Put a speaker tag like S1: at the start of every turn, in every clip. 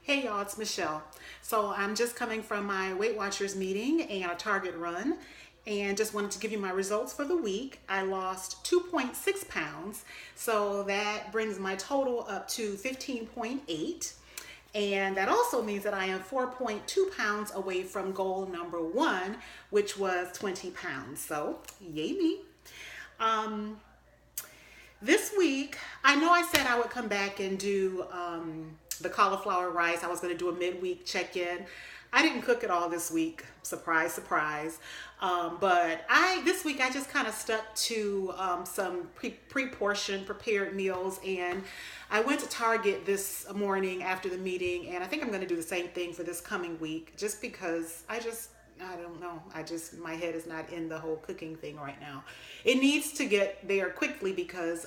S1: Hey y'all, it's Michelle. So I'm just coming from my Weight Watchers meeting and a Target run, and just wanted to give you my results for the week. I lost 2.6 pounds, so that brings my total up to 15.8. And that also means that I am 4.2 pounds away from goal number one, which was 20 pounds. So, yay me. Um, this week, I know I said I would come back and do the cauliflower rice. I was going to do a midweek check in. I didn't cook it all this week. Surprise, surprise. But this week I just kind of stuck to some pre-portioned prepared meals, and I went to Target this morning after the meeting, and I think I'm going to do the same thing for this coming week, just because I don't know. My head is not in the whole cooking thing right now. It needs to get there quickly because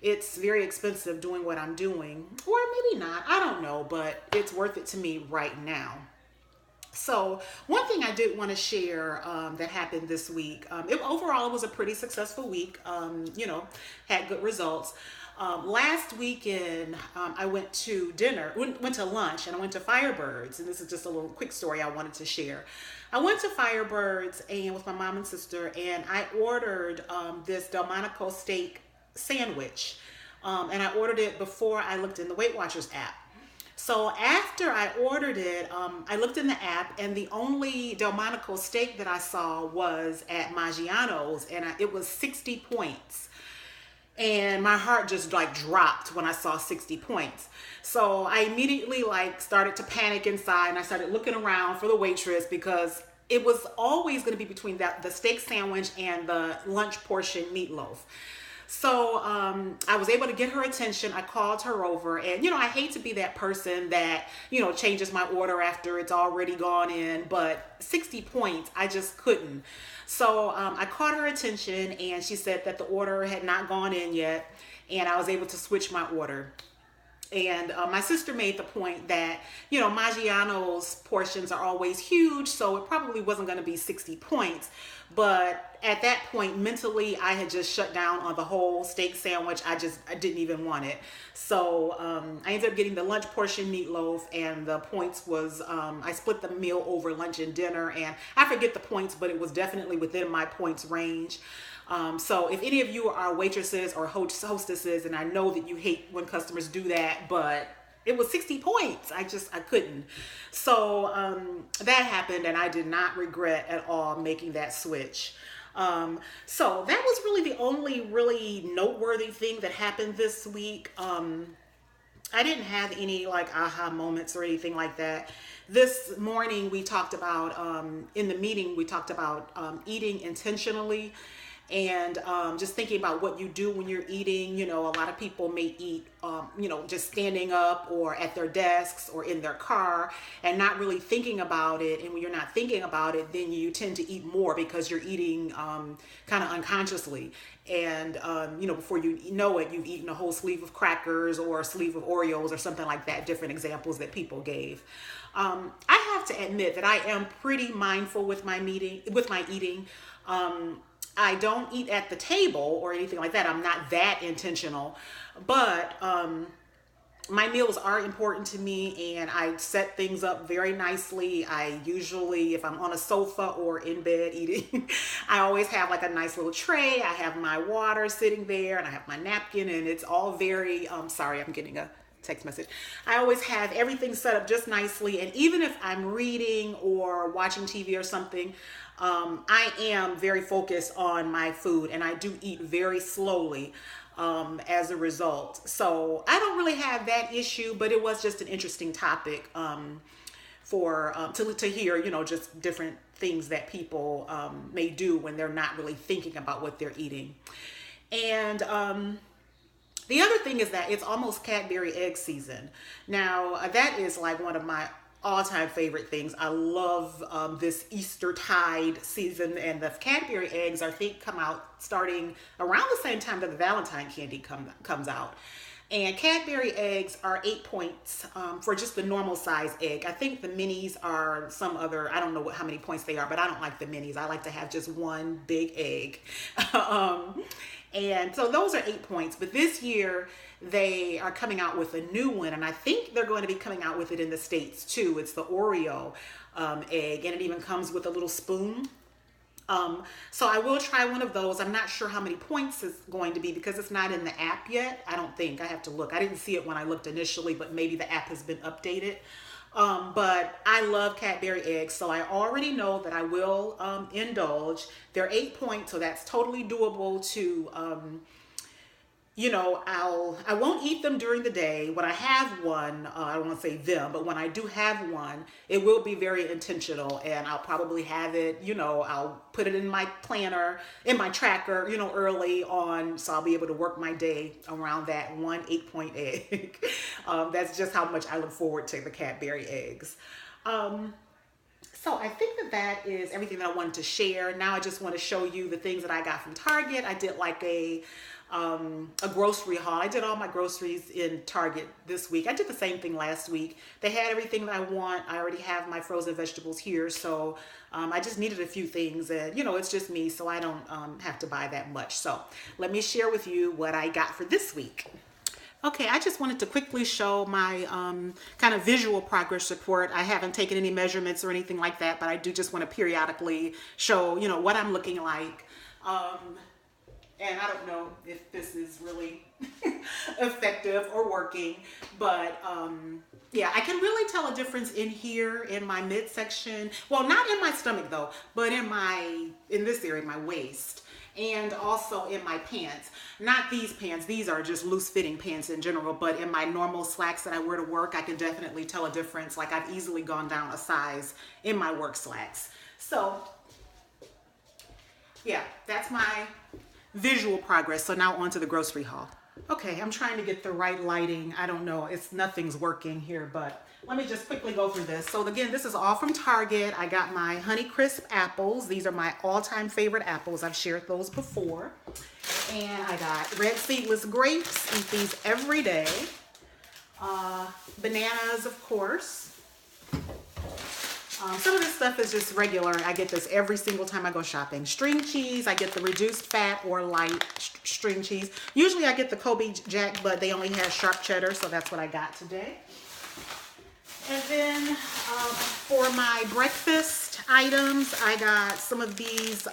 S1: it's very expensive doing what I'm doing. Or maybe not. I don't know, but it's worth it to me right now. So one thing I did want to share that happened this week. Overall, it was a pretty successful week. Had good results. Last weekend, I went to lunch, and I went to Firebirds. And this is just a little quick story I wanted to share. I went to Firebirds and with my mom and sister, and I ordered this Delmonico steak sandwich. And I ordered it before I looked in the Weight Watchers app. So after I ordered it, I looked in the app, and the only Delmonico steak that I saw was at Maggiano's, and it was 60 points. And my heart just like dropped when I saw 60 points. So I immediately started to panic inside, and I started looking around for the waitress because it was always going to be between the steak sandwich and the lunch portion meatloaf. So I was able to get her attention. I called her over, and I hate to be that person that changes my order after it's already gone in, but 60 points, I just couldn't. So I caught her attention, and she said that the order had not gone in yet, and I was able to switch my order. And my sister made the point that, Maggiano's portions are always huge, so it probably wasn't going to be 60 points. But at that point, mentally, I had just shut down on the whole steak sandwich. I didn't even want it. So I ended up getting the lunch portion meatloaf, and the points was, I split the meal over lunch and dinner, and I forget the points, but it was definitely within my points range. So if any of you are waitresses or hostesses, and I know that you hate when customers do that, but it was 60 points. I couldn't. So that happened, and I did not regret at all making that switch. So that was really the only really noteworthy thing that happened this week. I didn't have any aha moments or anything like that. This morning we talked about, in the meeting, we talked about eating intentionally, and just thinking about what you do when you're eating. A lot of people may eat, just standing up or at their desks or in their car and not really thinking about it. And when you're not thinking about it, then you tend to eat more because you're eating kind of unconsciously. And, before you know it, you've eaten a whole sleeve of crackers or a sleeve of Oreos or something like that, different examples that people gave. I have to admit that I am pretty mindful with my eating. I don't eat at the table or anything like that. I'm not that intentional, but my meals are important to me, and I set things up very nicely. I usually, if I'm on a sofa or in bed eating, I always have a nice little tray. I have my water sitting there, and I have my napkin, and it's all very, sorry, I'm getting a text message. I always have everything set up just nicely, and even if I'm reading or watching TV or something, I am very focused on my food, and I do eat very slowly as a result. So I don't really have that issue, but it was just an interesting topic to hear, just different things that people may do when they're not really thinking about what they're eating. And the other thing is that it's almost Cadbury egg season. Now, that is one of my all-time favorite things. I love this Eastertide season, and the Cadbury eggs, I think, come out starting around the same time that the Valentine candy comes out. And Cadbury eggs are 8 points for just the normal size egg. I think the minis are some other, I don't know how many points they are, but I don't like the minis. I like to have just one big egg. And so those are 8 points. But this year they are coming out with a new one, and I think they're going to be coming out with it in the States too. It's the Oreo egg, and it even comes with a little spoon. So I will try one of those. I'm not sure how many points it's going to be because it's not in the app yet. I don't think. I have to look. I didn't see it when I looked initially, but maybe the app has been updated. But I love Cadbury eggs, so I already know that I will indulge. They're 8 points, so that's totally doable to I won't eat them during the day. When I have one, I don't want to say them, but when I do have one, it will be very intentional, and I'll probably have it, I'll put it in my planner, in my tracker, early on, so I'll be able to work my day around that one 8-point egg. That's just how much I look forward to the Cadbury eggs. So I think that is everything that I wanted to share. Now I just want to show you the things that I got from Target. I did like a grocery haul. I did all my groceries in Target this week. I did the same thing last week. They had everything that I want. I already have my frozen vegetables here, so I just needed a few things, and it's just me, so I don't have to buy that much. So let me share with you what I got for this week. Okay, I just wanted to quickly show my kind of visual progress report. I haven't taken any measurements or anything like that, but I do just want to periodically show, what I'm looking like. And I don't know if this is really effective or working, but yeah, I can really tell a difference in here in my midsection. Well, not in my stomach though, but in this area, my waist, and also in my pants. Not these pants, these are just loose fitting pants in general, but in my normal slacks that I wear to work, I can definitely tell a difference. Like I've easily gone down a size in my work slacks. So yeah, that's my visual progress. So now on to the grocery haul. Okay, I'm trying to get the right lighting. I don't know, nothing's working here, but let me just quickly go through this. So again, this is all from Target. I got my Honeycrisp apples. These are my all-time favorite apples. I've shared those before. And I got red seedless grapes. Eat these every day. Bananas, of course. Some of this stuff is just regular. I get this every single time I go shopping. String cheese, I get the reduced fat or light string cheese. Usually I get the Kobe Jack, but they only have sharp cheddar, so that's what I got today. And then for my breakfast items, I got some of these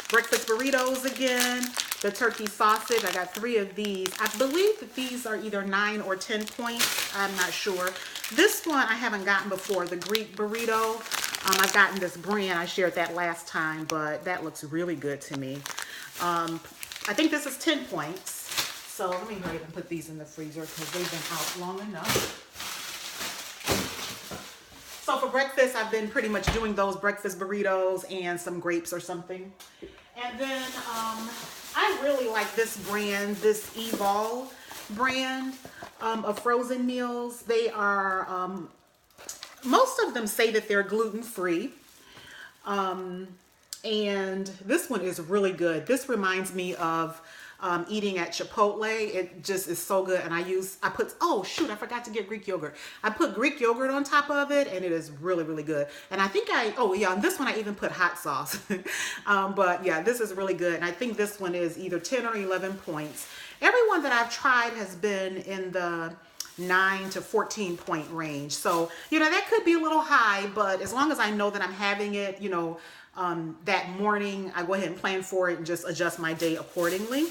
S1: breakfast burritos again. The turkey sausage, I got 3 of these. I believe that these are either 9 or 10 points. I'm not sure. This one I haven't gotten before, the Greek burrito. I've gotten this brand. I shared that last time, but that looks really good to me. I think this is 10 points. So let me hurry up and put these in the freezer because they've been out long enough. So for breakfast, I've been pretty much doing those breakfast burritos and some grapes or something. And then I really like this brand, this Evol brand of frozen meals. They are, most of them say that they're gluten-free. And this one is really good. This reminds me of eating at Chipotle. It just is so good. And oh shoot, I forgot to get Greek yogurt. I put Greek yogurt on top of it, and it is really, really good. And I think on this one I even put hot sauce. But yeah, this is really good. And I think this one is either 10 or 11 points. Every one that I've tried has been in the 9 to 14 point range. So, that could be a little high, but as long as I know that I'm having it, that morning, I go ahead and plan for it and just adjust my day accordingly.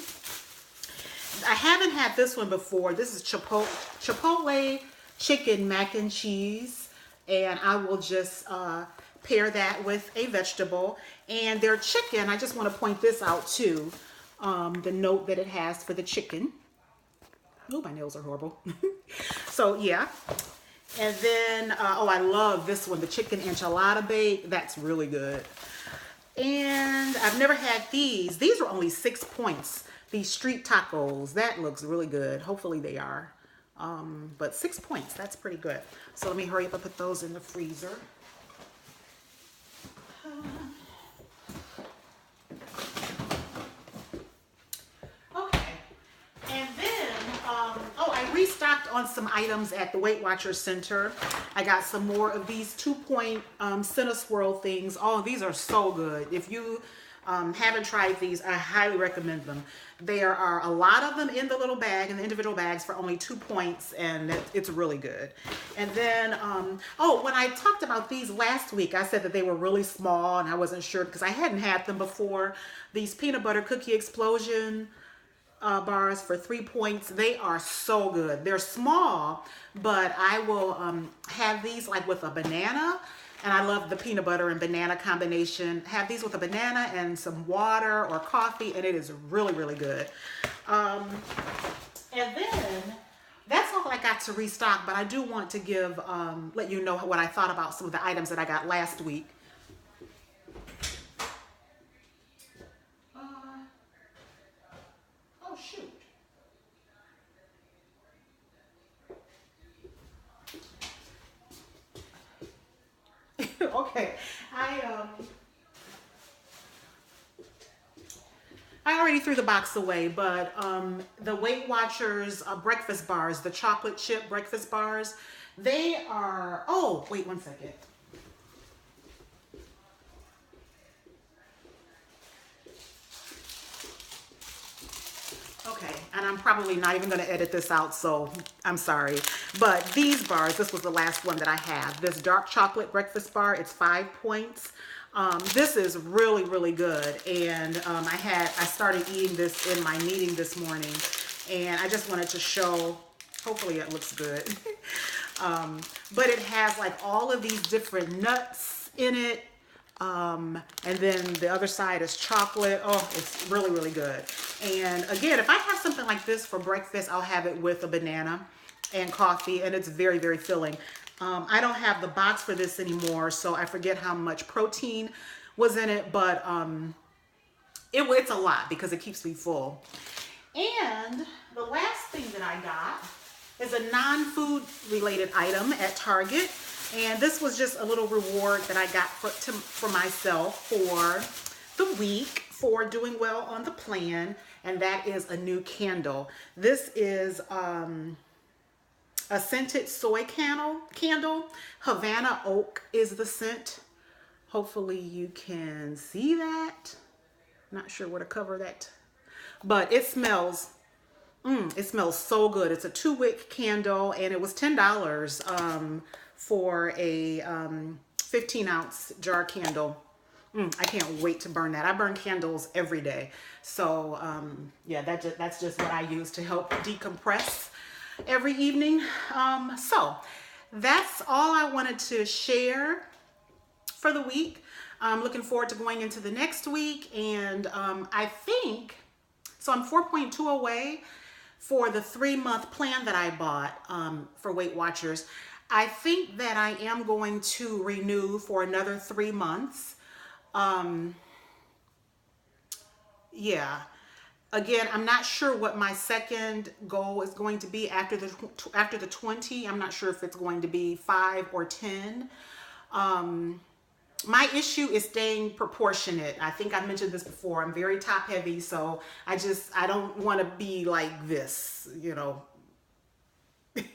S1: I haven't had this one before. This is Chipotle chicken mac and cheese, and I will just pair that with a vegetable. And their chicken, I just want to point this out too, the note that it has for the chicken. Oh, my nails are horrible. So yeah. And then, I love this one, the chicken enchilada bake. That's really good. And I've never had these. These are only 6 points. These street tacos. That looks really good. Hopefully they are. But 6 points, that's pretty good. So let me hurry up and put those in the freezer. I restocked on some items at the Weight Watchers Center. I got some more of these 2-point Cine Swirl things. Oh, these are so good. If you haven't tried these, I highly recommend them. There are a lot of them in the little bag, in the individual bags, for only 2 points, and it's really good. And then, oh, when I talked about these last week, I said that they were really small, and I wasn't sure because I hadn't had them before. These peanut butter cookie explosion bars for 3 points. They are so good. They're small, but I will have these like with a banana. And I love the peanut butter and banana combination. Have these with a banana and some water or coffee, and it is really, really good. And then that's all I got to restock, but I do want to give, let you know what I thought about some of the items that I got last week. Oh, shoot. Okay, I already threw the box away, but the Weight Watchers breakfast bars, the chocolate chip breakfast bars, they are, oh, wait 1 second. Okay, and I'm probably not even going to edit this out, so I'm sorry. But these bars, this was the last one that I have. This dark chocolate breakfast bar, it's 5 points. This is really, really good. And I started eating this in my meeting this morning. And I just wanted to show, hopefully it looks good. But it has like all of these different nuts in it. And then the other side is chocolate. Oh, it's really, really good. And again, if I have something like this for breakfast, I'll have it with a banana and coffee, and it's very, very filling. I don't have the box for this anymore, so I forget how much protein was in it, but it's a lot because it keeps me full. And the last thing that I got is a non-food related item at Target. And this was just a little reward that I got for myself for the week for doing well on the plan. And that is a new candle. This is a scented soy candle. Havana Oak is the scent. Hopefully you can see that. Not sure where to cover that. But it smells so good. It's a 2-wick candle, and it was $10 for a 15-ounce jar candle. I can't wait to burn that. I burn candles every day. So yeah, that's just what I use to help decompress every evening. So that's all I wanted to share for the week. I'm looking forward to going into the next week, and I think, so I'm 4.2 away for the 3-month plan that I bought for Weight Watchers. I think that I am going to renew for another 3 months. Yeah. Again, I'm not sure what my second goal is going to be after the 20. I'm not sure if it's going to be 5 or 10. My issue is staying proportionate. I think I mentioned this before. I'm very top heavy, so I don't want to be like this, you know.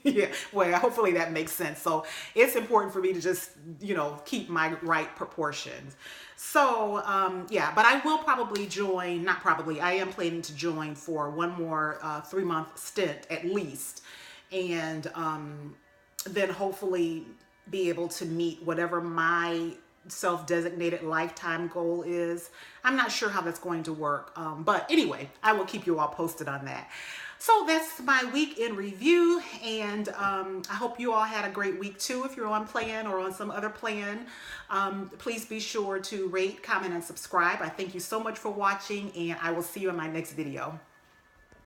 S1: Yeah, well, hopefully that makes sense. So it's important for me to just, you know, keep my right proportions. So, yeah, but I will probably join, not probably, I am planning to join for one more 3-month stint at least. And then hopefully be able to meet whatever my self-designated lifetime goal is. I'm not sure how that's going to work. But anyway, I will keep you all posted on that. So that's my week in review, and I hope you all had a great week too. If you're on plan or on some other plan, please be sure to rate, comment, and subscribe. I thank you so much for watching, and I will see you in my next video.